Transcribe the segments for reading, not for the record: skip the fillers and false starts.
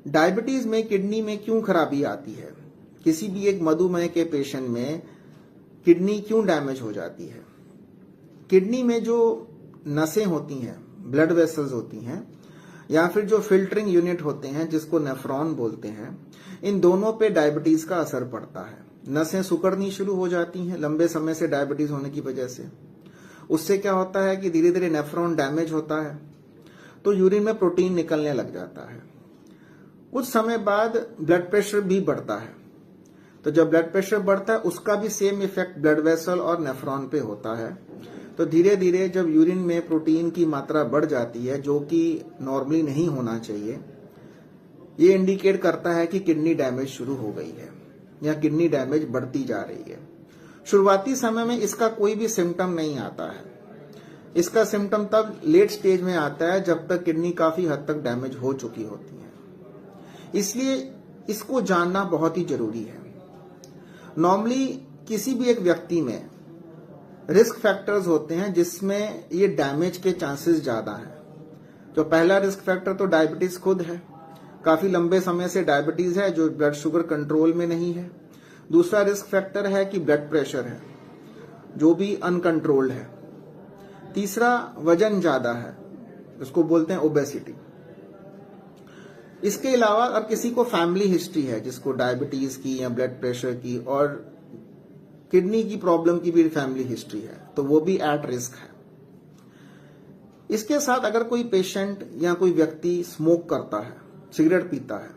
Diabetes में kidney में क्यों खराबी आती है? किसी भी एक मधुमेह के पेशेंट में किडनी क्यों डैमेज हो जाती है? किडनी में जो नसें होती हैं, ब्लड वेसल्स होती हैं, या फिर जो फिल्टरिंग यूनिट होते हैं जिसको नेफ्रॉन बोलते हैं, इन दोनों पे डायबिटीज का असर पड़ता है। नसें सिकुड़नी शुरू हो जाती हैं लंबे समय से डायबिटीज होने की वजह से। उससे क्या होता है कि धीरे धीरे नेफ्रॉन डैमेज होता है, तो यूरिन में प्रोटीन निकलने लग जाता है। कुछ समय बाद ब्लड प्रेशर भी बढ़ता है। तो जब ब्लड प्रेशर बढ़ता है उसका भी सेम इफेक्ट ब्लड वेसल और नेफ्रॉन पे होता है। तो धीरे धीरे जब यूरिन में प्रोटीन की मात्रा बढ़ जाती है, जो कि नॉर्मली नहीं होना चाहिए, ये इंडिकेट करता है कि किडनी डैमेज शुरू हो गई है या किडनी डैमेज बढ़ती जा रही है। शुरुआती समय में इसका कोई भी सिम्टम नहीं आता है। इसका सिम्टम तब लेट स्टेज में आता है जब तक किडनी काफी हद तक डैमेज हो चुकी होती है। इसलिए इसको जानना बहुत ही जरूरी है। नॉर्मली किसी भी एक व्यक्ति में रिस्क फैक्टर्स होते हैं जिसमें ये डैमेज के चांसेस ज्यादा हैं। जो पहला रिस्क फैक्टर तो डायबिटीज खुद है, काफी लंबे समय से डायबिटीज है जो ब्लड शुगर कंट्रोल में नहीं है। दूसरा रिस्क फैक्टर है कि ब्लड प्रेशर है जो भी अनकंट्रोल्ड है। तीसरा वजन ज्यादा है, उसको बोलते हैं ओबेसिटी। इसके अलावा अब किसी को फैमिली हिस्ट्री है जिसको डायबिटीज की या ब्लड प्रेशर की और किडनी की प्रॉब्लम की भी फैमिली हिस्ट्री है, तो वो भी एट रिस्क है। इसके साथ अगर कोई पेशेंट या कोई व्यक्ति स्मोक करता है, सिगरेट पीता है,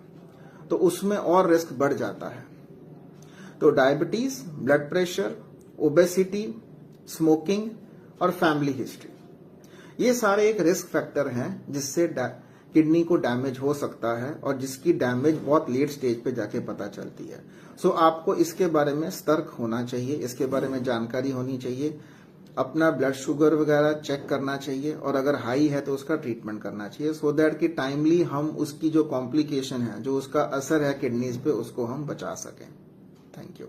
तो उसमें और रिस्क बढ़ जाता है। तो diabetes, blood pressure, obesity, smoking और फैमिली हिस्ट्री, ये सारे एक रिस्क फैक्टर हैं जिससे किडनी को डैमेज हो सकता है और जिसकी डैमेज बहुत लेट स्टेज पे जाके पता चलती है। सो आपको इसके बारे में सतर्क होना चाहिए, इसके बारे में जानकारी होनी चाहिए, अपना ब्लड शुगर वगैरह चेक करना चाहिए और अगर हाई है तो उसका ट्रीटमेंट करना चाहिए, सो दैट कि टाइमली हम उसकी जो कॉम्प्लिकेशन है, जो उसका असर है किडनीज पे, उसको हम बचा सकें। Thank you.